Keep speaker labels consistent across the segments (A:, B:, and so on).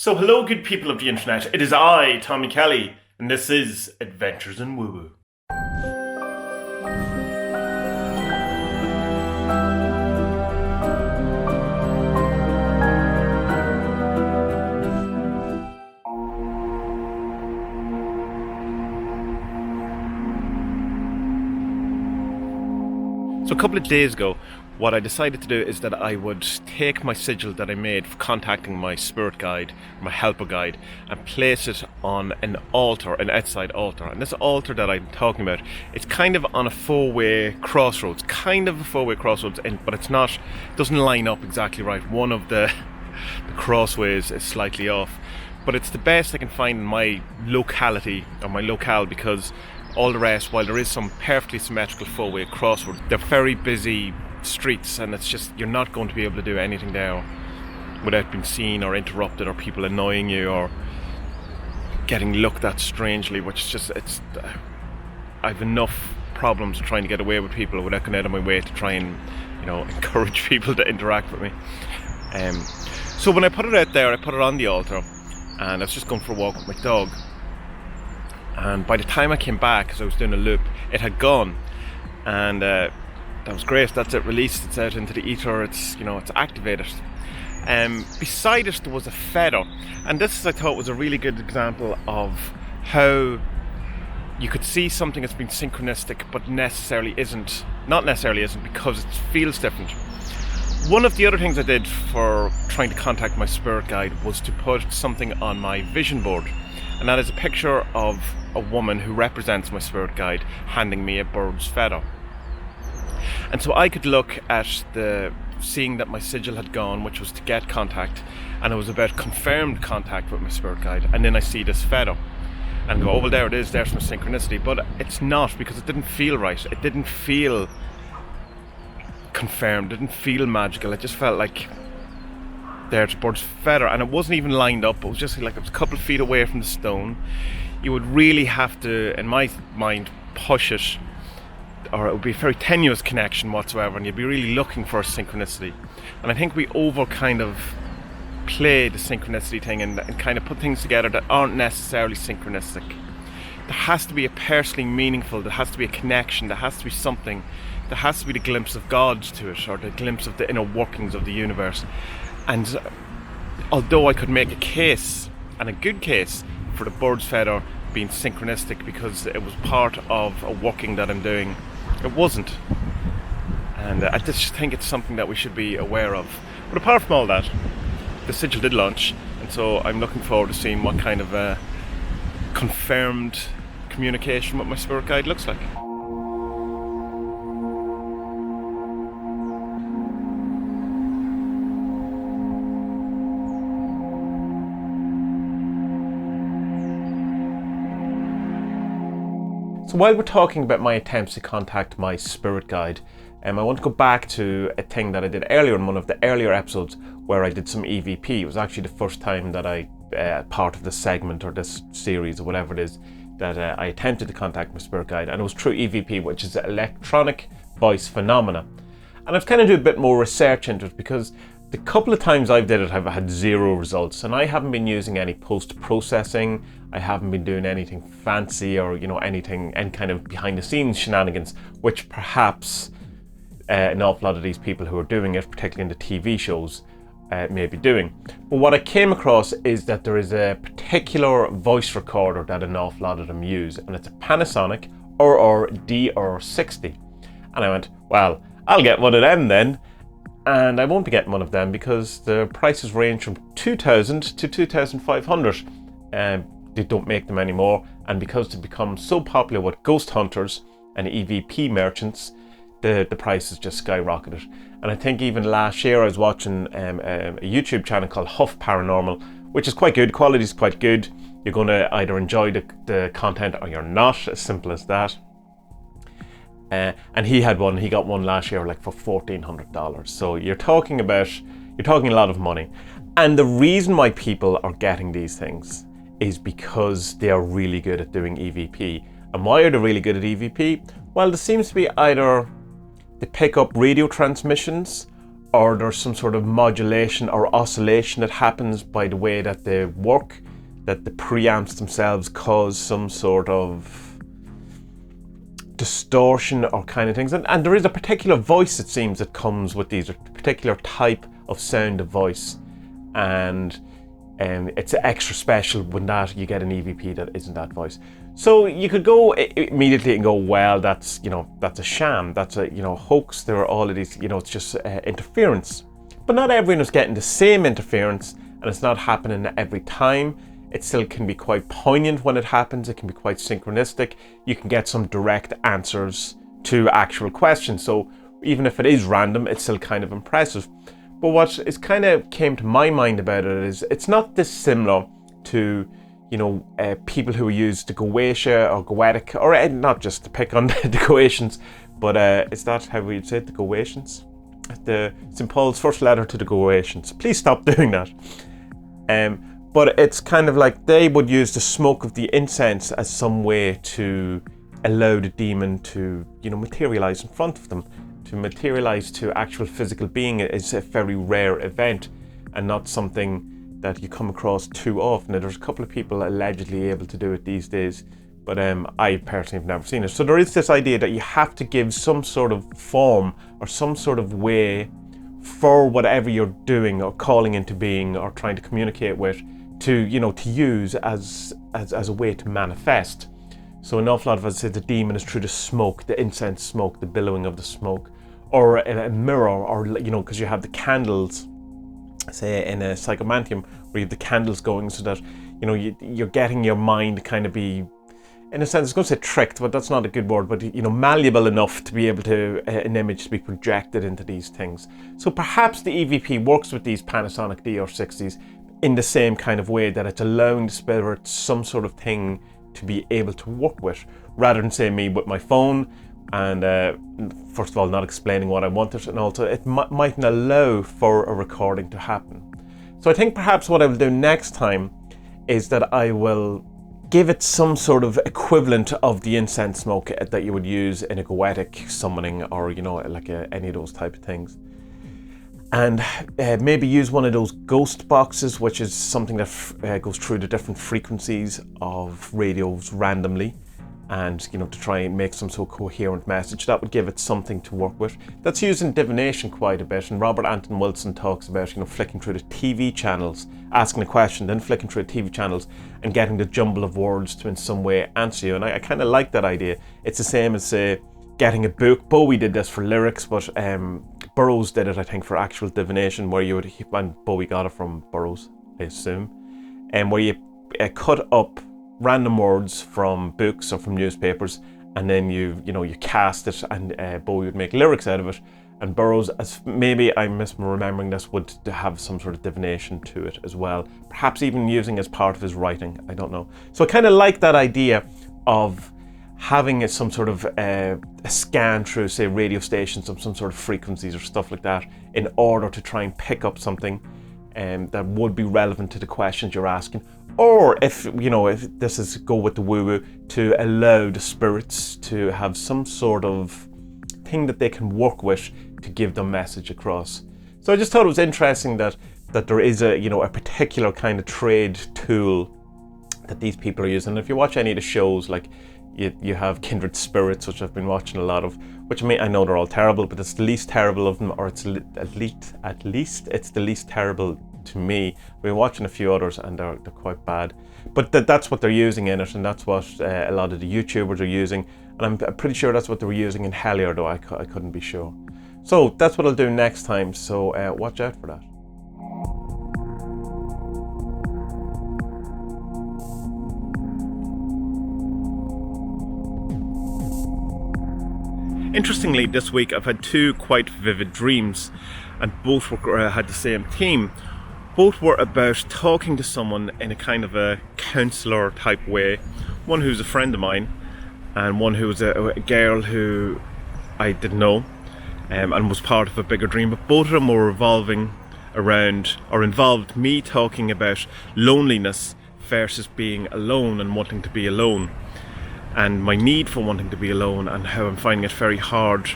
A: So hello good people of the internet, it is I, Tommy Kelly, and this is Adventures in Woo Woo. So a couple of days ago, what I decided to do is that I would take my sigil that I made for contacting my spirit guide, my helper guide, and place it on an altar, an outside altar. And this altar that I'm talking about, it's kind of on a four-way crossroads, but it's not, it doesn't line up exactly right. One of the crossways is slightly off, but it's the best I can find in my locality, or my locale, because all the rest, while there is some perfectly symmetrical four-way crossroads, they're very busy streets, and it's just, you're not going to be able to do anything there without being seen or interrupted, or people annoying you, or getting looked at strangely, which is just, I've enough problems trying to get away with people without going out of my way to try and, encourage people to interact with me. So when I put it out there, I put it on the altar, and I was just going for a walk with my dog. And by the time I came back, as I was doing a loop, it had gone, and that was great. That's it, released. It's out into the ether. It's it's activated. Beside it, there was a feather, and this I thought was a really good example of how you could see something that's been synchronistic, but not necessarily isn't, because it feels different. One of the other things I did for trying to contact my spirit guide was to put something on my vision board. And that is a picture of a woman who represents my spirit guide handing me a bird's feather. And so I could look at seeing that my sigil had gone, which was to get contact, and it was about confirmed contact with my spirit guide, and then I see this feather and go, oh well, there it is, there's my synchronicity. But it's not, because it didn't feel right. It didn't feel confirmed, it didn't feel magical. It just felt like there's a bird's feather, and it wasn't even lined up. It was just like it was a couple of feet away from the stone. You would really have to, in my mind, push it, or it would be a very tenuous connection whatsoever, and you'd be really looking for a synchronicity. And I think we kind of play the synchronicity thing and kind of put things together that aren't necessarily synchronistic. There has to be a personally meaningful, there has to be a connection, there has to be something, there has to be the glimpse of God to it, or the glimpse of the inner workings of the universe. And although I could make a case, and a good case, for the bird's feather being synchronistic because it was part of a working that I'm doing, it wasn't. And I just think it's something that we should be aware of. But apart from all that, the sigil did launch, and so I'm looking forward to seeing what kind of confirmed communication with my spirit guide looks like. So while we're talking about my attempts to contact my spirit guide, I want to go back to a thing that I did earlier in one of the earlier episodes where I did some EVP. It was actually the first time that part of this segment or this series or whatever it is, that I attempted to contact my spirit guide, and it was through EVP, which is electronic voice phenomena. And I've kind of done a bit more research into it, because the couple of times I've did it, I've had zero results, and I haven't been using any post-processing. I haven't been doing anything fancy, or any kind of behind-the-scenes shenanigans, which perhaps an awful lot of these people who are doing it, particularly in the TV shows, may be doing. But what I came across is that there is a particular voice recorder that an awful lot of them use, and it's a Panasonic DR-60. And I went, well, I'll get one of them then. And I won't be getting one of them because the prices range from $2,000 to $2,500. They don't make them anymore, and because they've become so popular with ghost hunters and EVP merchants, the prices just skyrocketed. And I think even last year I was watching a YouTube channel called Huff Paranormal, which is quite good. Quality is quite good. You're going to either enjoy the content or you're not, as simple as that. And he got one last year like for $1,400. So you're talking a lot of money. And the reason why people are getting these things is because they are really good at doing EVP. And why are they really good at EVP? Well, there seems to be either they pick up radio transmissions, or there's some sort of modulation or oscillation that happens by the way that they work, that the preamps themselves cause some sort of distortion or kind of things. And there is a particular voice, it seems, that comes with these, a particular type of sound of voice. And it's extra special when that you get an EVP that isn't that voice. So you could go immediately and go, well, that's a sham, that's a hoax. There are all of these, it's just interference. But not everyone is getting the same interference, and it's not happening every time. It still can be quite poignant when it happens. It can be quite synchronistic. You can get some direct answers to actual questions. So even if it is random, it's still kind of impressive. But what is kind of came to my mind about it is it's not dissimilar to, people who use the Goetia or Goetic, or not just to pick on the Goetians, but is that how we'd say it, the Goetians? The St. Paul's first letter to the Goetians. Please stop doing that. But it's kind of like they would use the smoke of the incense as some way to allow the demon to, materialize in front of them. To materialize to actual physical being is a very rare event and not something that you come across too often. Now, there's a couple of people allegedly able to do it these days, but I personally have never seen it. So there is this idea that you have to give some sort of form or some sort of way for whatever you're doing or calling into being or trying to communicate with, to use as a way to manifest. So an awful lot of us say the demon is through the smoke, the incense smoke, the billowing of the smoke, or a mirror, or because you have the candles, say in a psychomantium, where you have the candles going, so that you're getting your mind kind of be, in a sense, I was going to say tricked, but that's not a good word, but malleable enough to be able to an image to be projected into these things. So perhaps the EVP works with these Panasonic DR-60s in the same kind of way, that it's allowing the spirit some sort of thing to be able to work with, rather than say me with my phone and first of all not explaining what I wanted, and also it mightn't allow for a recording to happen. So I think perhaps what I will do next time is that I will give it some sort of equivalent of the incense smoke that you would use in a goetic summoning, or like any of those type of things. And maybe use one of those ghost boxes, which is something that goes through the different frequencies of radios randomly, and to try and make some sort of coherent message. That would give it something to work with. That's used in divination quite a bit, and Robert Anton Wilson talks about flicking through the TV channels, asking a question, then flicking through the TV channels and getting the jumble of words to in some way answer you. And I kind of like that idea. It's the same as getting a book. Bowie did this for lyrics, but Burroughs did it, I think, for actual divination, where you would, and Bowie got it from Burroughs, I assume, and where you cut up random words from books or from newspapers, and then you cast it, and Bowie would make lyrics out of it, and Burroughs, as maybe I'm misremembering this, would have some sort of divination to it as well, perhaps even using as part of his writing, I don't know. So I kind of like that idea of having some sort of a scan through, say, radio stations of some sort of frequencies or stuff like that, in order to try and pick up something that would be relevant to the questions you're asking. Or if this is go with the woo-woo, to allow the spirits to have some sort of thing that they can work with to give the message across. So I just thought it was interesting that there is a particular kind of trade tool that these people are using. And if you watch any of the shows, like you have Kindred Spirits, which I've been watching a lot of, which I know they're all terrible, but it's the least terrible of them, or it's at least it's the least terrible to me. I've been watching a few others and they're quite bad, but that's what they're using in it, and that's what a lot of the YouTubers are using, and I'm pretty sure that's what they were using in Hellier, though I couldn't be sure. So that's what I'll do next time, so watch out for that. Interestingly, this week I've had two quite vivid dreams, and both had the same theme. Both were about talking to someone in a kind of a counsellor type way. One who's a friend of mine, and one who was a girl who I didn't know, and was part of a bigger dream. But both of them were revolving around, or involved me talking about loneliness versus being alone and wanting to be alone, and my need for wanting to be alone, and how I'm finding it very hard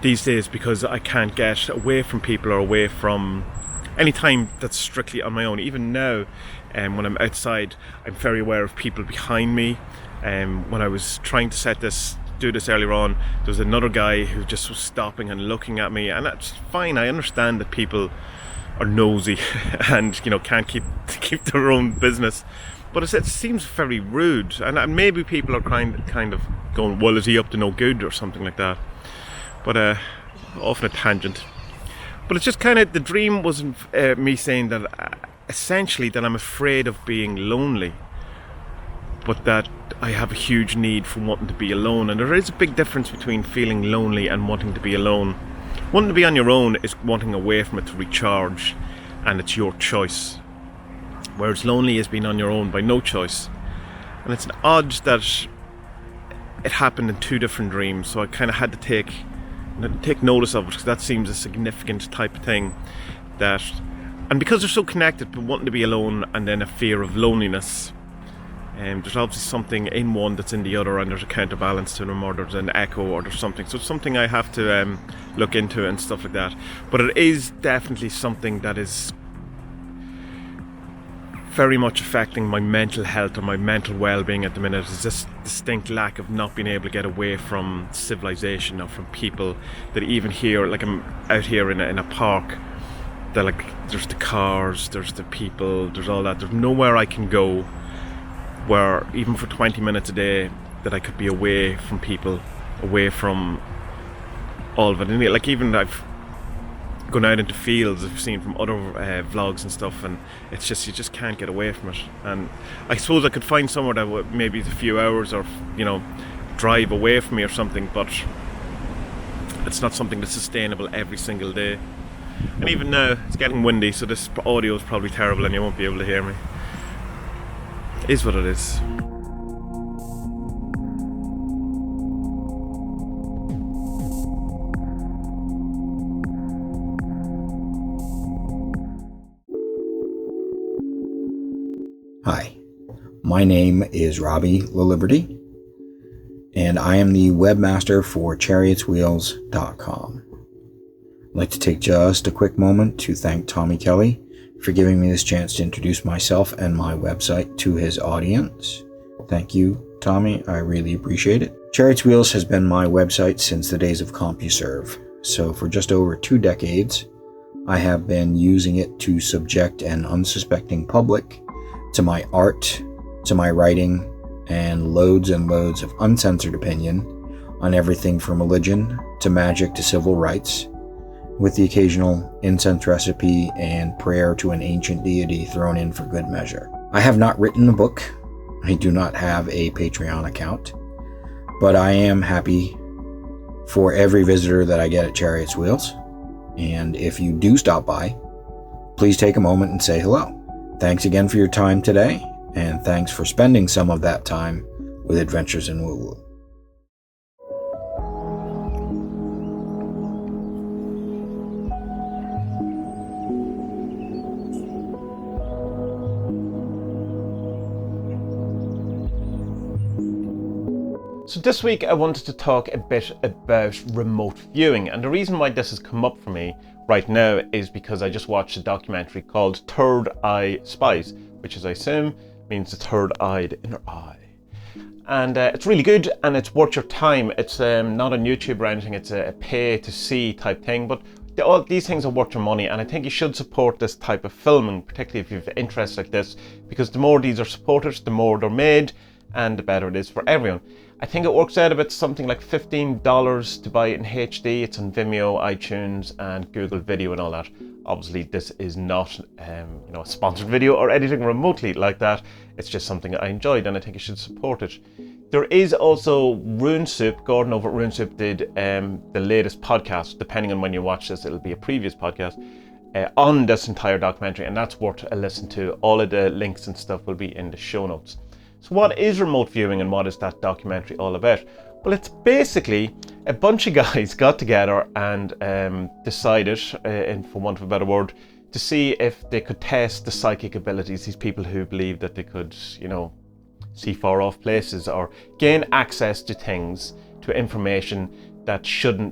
A: these days, because I can't get away from people or away from any time that's strictly on my own. Even now, when I'm outside, I'm very aware of people behind me. When I was trying to do this earlier on, there was another guy who just was stopping and looking at me, and that's fine. I understand that people are nosy and can't keep their own business, but it seems very rude, and maybe people are kind of going, well, is he up to no good or something like that? But off on a tangent. But it's just kind of, the dream wasn't me saying that essentially that I'm afraid of being lonely, but that I have a huge need for wanting to be alone. And there is a big difference between feeling lonely and wanting to be alone. Wanting to be on your own is wanting away from it to recharge, and it's your choice. Whereas lonely is being on your own by no choice. And it's an odd that it happened in two different dreams, so I kind of had to take notice of it, because that seems a significant type of thing. And because they're so connected, but wanting to be alone and then a fear of loneliness, there's obviously something in one that's in the other, and there's a counterbalance to them, or there's an echo, or there's something. So it's something I have to look into and stuff like that. But it is definitely something that is very much affecting my mental health or my mental well-being at the minute. Is this distinct lack of not being able to get away from civilization or from people. That even here, like I'm out here in a park, that like there's the cars, there's the people, there's all that. There's nowhere I can go where even for 20 minutes a day that I could be away from people, away from all of it. And like even I've gone out into fields, I've seen from other vlogs and stuff, and it's just, you just can't get away from it. And I suppose I could find somewhere that would maybe a few hours or drive away from me or something, but it's not something that's sustainable every single day. And even now it's getting windy, so this audio is probably terrible and you won't be able to hear me. It is what it is.
B: Hi, my name is Robbie LaLiberty, and I am the webmaster for chariotswheels.com. I'd like to take just a quick moment to thank Tommy Kelly for giving me this chance to introduce myself and my website to his audience. Thank you, Tommy. I really appreciate it. Chariot's Wheels has been my website since the days of CompuServe, so for just over 2 decades, I have been using it to subject an unsuspecting public to my art, to my writing, and loads of uncensored opinion on everything from religion to magic to civil rights, with the occasional incense recipe and prayer to an ancient deity thrown in for good measure. I have not written a book. I do not have a Patreon account, but I am happy for every visitor that I get at Chariot's Wheels. And if you do stop by, please take a moment and say hello. Thanks again for your time today, and thanks for spending some of that time with Adventures in Woo Woo.
A: So this week I wanted to talk a bit about remote viewing, and the reason why this has come up for me right now is because I just watched a documentary called Third Eye Spies, which as I assume means the third-eyed inner eye. And it's really good and it's worth your time. It's not on YouTube or anything, it's a pay to see type thing, but all these things are worth your money, and I think you should support this type of filming, particularly if you have interests like this, because the more these are supported, the more they're made, and the better it is for everyone. I think it works out about something like $15 to buy it in HD. It's on Vimeo, iTunes, and Google Video and all that. Obviously, this is not a sponsored video or anything remotely like that. It's just something I enjoyed, and I think you should support it. There is also Rune Soup. Gordon over at Rune Soup did the latest podcast. Depending on when you watch this, it'll be a previous podcast on this entire documentary, and that's worth a listen to. All of the links and stuff will be in the show notes. So what is remote viewing and what is that documentary all about? Well, it's basically a bunch of guys got together and decided, for want of a better word, to see if they could test the psychic abilities, these people who believe that they could, see far off places or gain access to things, to information that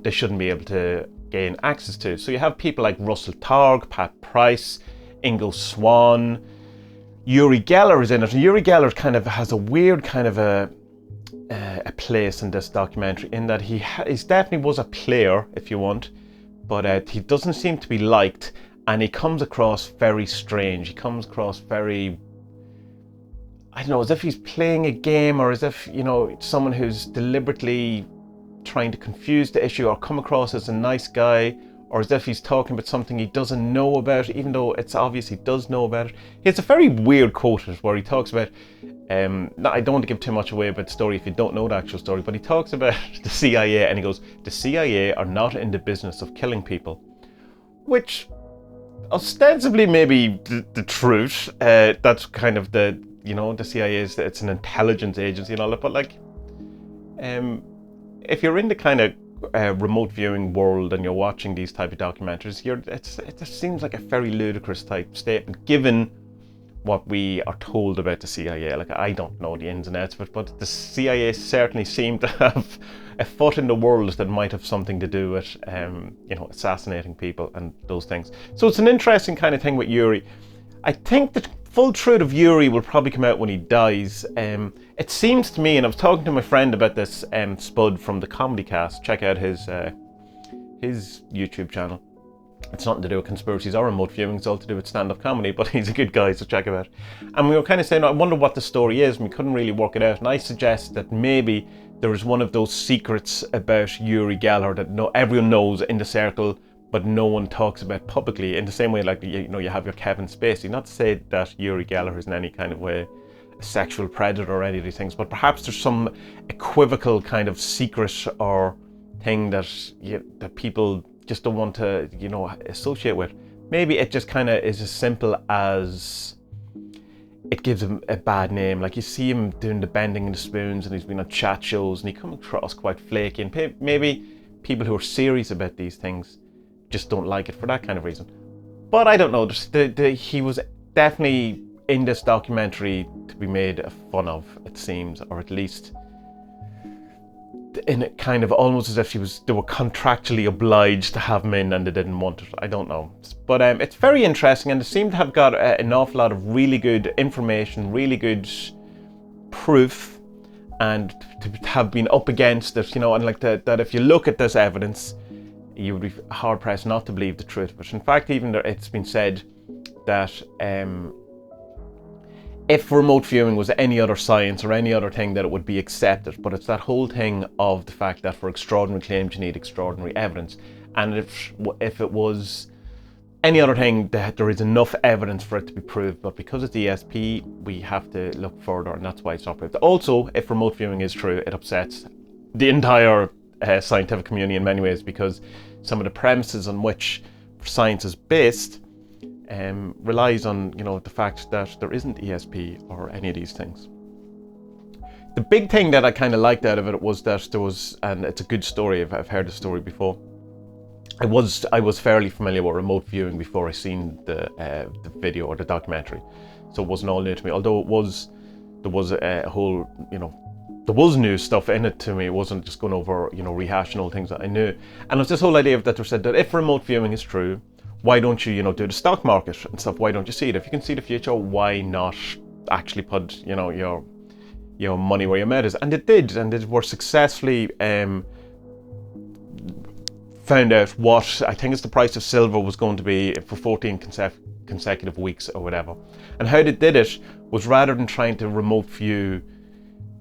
A: they shouldn't be able to gain access to. So you have people like Russell Targ, Pat Price, Ingo Swann, Uri Geller is in it. And Uri Geller kind of has a weird kind of a place in this documentary, in that he definitely was a player, if you want, but he doesn't seem to be liked, and he comes across very strange. He comes across very, I don't know, as if he's playing a game, or as if, you know, someone who's deliberately trying to confuse the issue, or come across as a nice guy, or as if he's talking about something he doesn't know about, even though it's obvious he does know about it. He has a very weird quote in it where he talks about, I don't want to give too much away about the story if you don't know the actual story, but he talks about the CIA, and he goes, the CIA are not in the business of killing people, which ostensibly may be the truth. That's kind of the, you know, the CIA is, it's an intelligence agency and all that, but like, if you're in the kind of remote viewing world and you're watching these type of documentaries, it just seems like a very ludicrous type statement, given what we are told about the CIA. Like, I don't know the ins and outs of it, but the CIA certainly seem to have a foot in the world that might have something to do with, you know, assassinating people and those things. So it's an interesting kind of thing with Yuri. I think the full truth of Yuri will probably come out when he dies. It seems to me, and I was talking to my friend about this, Spud from the Comedy Cast. Check out his YouTube channel. It's nothing to do with conspiracies or remote viewing, it's all to do with stand-up comedy, but he's a good guy, so check him out. And we were kind of saying, I wonder what the story is, and we couldn't really work it out. And I suggest that maybe there is one of those secrets about Uri Geller that everyone knows in the circle, but no one talks about publicly, in the same way like, you know, you have your Kevin Spacey. Not to say that Uri Geller is in any kind of way a sexual predator or any of these things, but perhaps there's some equivocal kind of secret or thing that that people just don't want to, you know, associate with. Maybe it just kind of is as simple as it gives him a bad name. Like, you see him doing the bending and the spoons, and he's been on chat shows, and he comes across quite flaky, and maybe people who are serious about these things just don't like it for that kind of reason. But I don't know, he was definitely in this documentary to be made fun of, it seems, or at least in it kind of almost as if they were contractually obliged to have him in and they didn't want it. I don't know. But it's very interesting, and they seem to have got an awful lot of really good information, really good proof, and to have been up against it, you know, and like that if you look at this evidence, you would be hard pressed not to believe the truth. But in fact, even it's been said that if remote viewing was any other science or any other thing, that it would be accepted. But it's that whole thing of the fact that for extraordinary claims you need extraordinary evidence. And if it was any other thing, that there is enough evidence for it to be proved. But because it's ESP, we have to look further, and that's why it's not proved. Also, if remote viewing is true, it upsets the entire scientific community in many ways, because some of the premises on which science is based relies on, you know, the fact that there isn't ESP or any of these things. The big thing that I kind of liked out of it was that there was, and it's a good story, I've heard the story before. I was fairly familiar with remote viewing before I seen the video or the documentary, so it wasn't all new to me. Although there was a whole, you know, there was new stuff in it to me. It wasn't just going over, you know, rehashing old things that I knew. And it was this whole idea that they said that if remote viewing is true, why don't you, you know, do the stock market and stuff? Why don't you see it? If you can see the future, why not actually put, you know, your money where your mouth is? And it did, and they were successfully found out what I think is the price of silver was going to be for 14 consecutive weeks or whatever. And how they did it was, rather than trying to remote view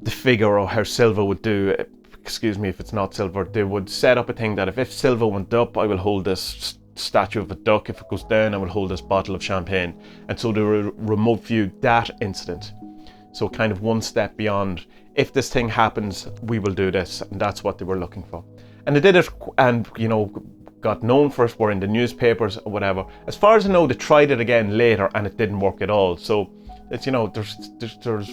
A: the figure or how silver would do, excuse me if it's not silver, they would set up a thing that if silver went up, I will hold this statue of a duck. If it goes down, I will hold this bottle of champagne. And so they remote viewed that incident. So kind of one step beyond, if this thing happens, we will do this. And that's what they were looking for. And they did it, and, you know, got known for it, were in the newspapers or whatever. As far as I know, they tried it again later and it didn't work at all. So it's, you know, there's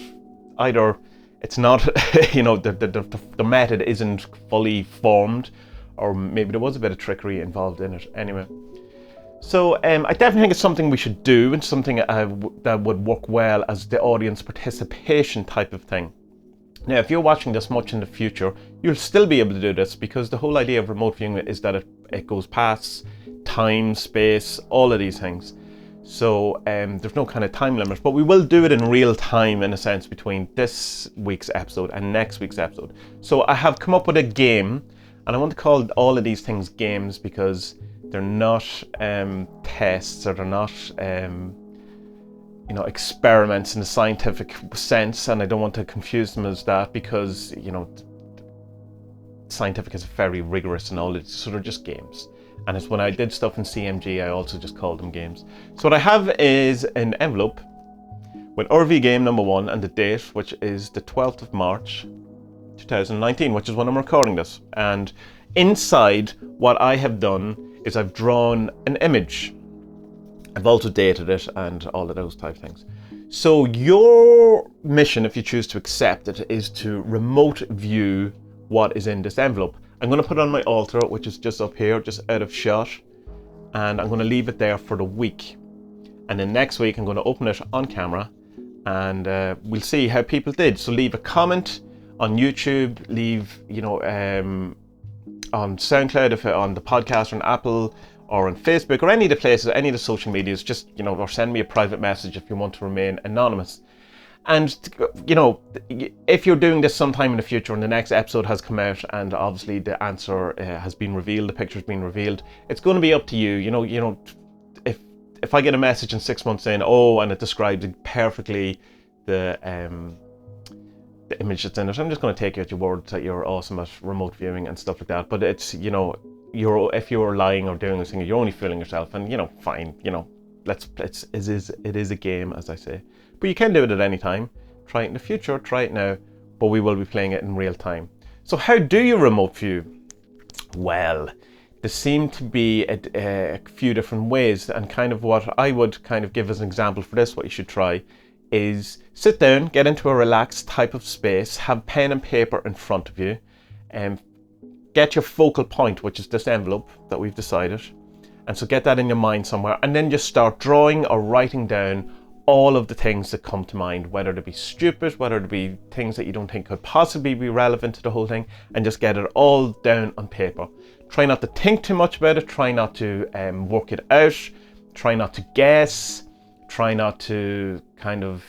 A: either it's not, you know, the method isn't fully formed, or maybe there was a bit of trickery involved in it. Anyway, so I definitely think it's something we should do, and something that would work well as the audience participation type of thing. Now, if you're watching this much in the future, you'll still be able to do this, because the whole idea of remote viewing is that it goes past time, space, all of these things. So there's no kind of time limit, but we will do it in real time, in a sense, between this week's episode and next week's episode. So I have come up with a game, and I want to call all of these things games because they're not tests, or they're not experiments in the scientific sense, and I don't want to confuse them as that, because scientific is very rigorous and all, so they're just games. And it's when I did stuff in CMG, I also just called them games. So what I have is an envelope with RV game number 1 and the date, which is the 12th of March 2019, which is when I'm recording this. And inside, what I have done is I've drawn an image. I've also dated it and all of those type of things. So your mission, if you choose to accept it, is to remote view what is in this envelope. I'm going to put it on my altar, which is just up here, just out of shot, and I'm going to leave it there for the week. And then next week I'm going to open it on camera, and we'll see how people did. So leave a comment on YouTube, leave on SoundCloud, if on the podcast, or on Apple, or on Facebook, or any of the places, any of the social medias. Just or send me a private message if you want to remain anonymous. And if you're doing this sometime in the future and the next episode has come out and obviously the answer has been revealed, the picture's been revealed, it's going to be up to you. If I get a message in 6 months saying, and it describes perfectly the image that's in it, I'm just going to take you at your word that you're awesome at remote viewing and stuff like that. But it's if you're lying or doing this thing, you're only fooling yourself, and fine. It is a game, as I say. But you can do it at any time. Try it in the future, try it now, but we will be playing it in real time. So how do you remote view? Well, there seem to be a few different ways, and kind of what I would kind of give as an example for this, what you should try, is sit down, get into a relaxed type of space, have pen and paper in front of you, and get your focal point, which is this envelope that we've decided. And so get that in your mind somewhere, and then just start drawing or writing down all of the things that come to mind, whether they be stupid, whether they be things that you don't think could possibly be relevant to the whole thing, and just get it all down on paper. Try not to think too much about it, try not to work it out, try not to guess, try not to kind of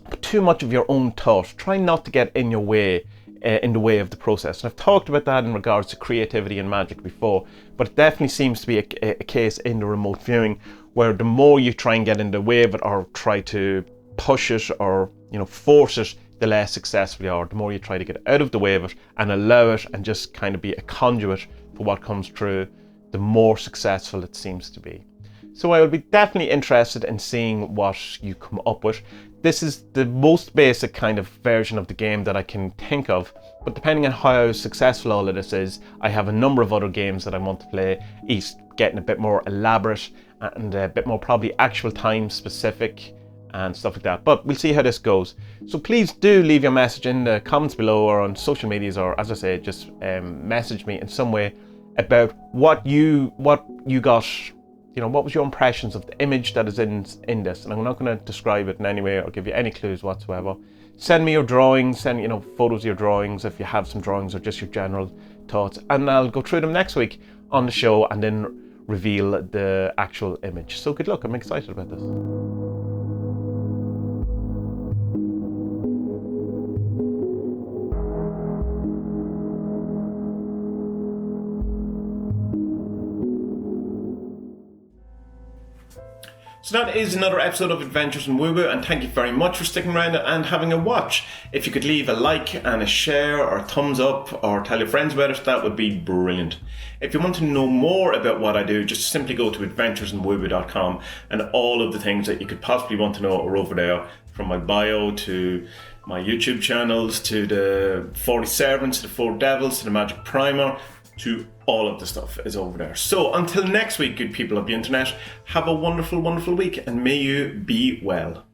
A: put too much of your own thought. Try not to get in your way, in the way of the process. And I've talked about that in regards to creativity and magic before, but it definitely seems to be a case in the remote viewing, where the more you try and get in the way of it, or try to push it, or force it, the less successful you are. The more you try to get out of the way of it and allow it and just kind of be a conduit for what comes through, the more successful it seems to be. So I would be definitely interested in seeing what you come up with. This is the most basic kind of version of the game that I can think of, but depending on how successful all of this is, I have a number of other games that I want to play, each getting a bit more elaborate and a bit more probably actual time specific and stuff like that. But we'll see how this goes. So please do leave your message in the comments below, or on social medias, or as I say, just message me in some way about what you got. What was your impressions of the image that is in this? And I'm not going to describe it in any way or give you any clues whatsoever. Send me your drawings, send photos of your drawings if you have some drawings, or just your general thoughts, and I'll go through them next week on the show and then reveal the actual image. So good luck, I'm excited about this. So that is another episode of Adventures in Woo Woo, and thank you very much for sticking around and having a watch. If you could leave a like and a share or a thumbs up, or tell your friends about it, that would be brilliant. If you want to know more about what I do, just simply go to adventuresinwoowoo.com, and all of the things that you could possibly want to know are over there, from my bio to my YouTube channels, to the 40 Servants, to the 4 Devils, to the Magic Primer, to all of the stuff is over there. So until next week, good people of the internet, have a wonderful, wonderful week, and may you be well.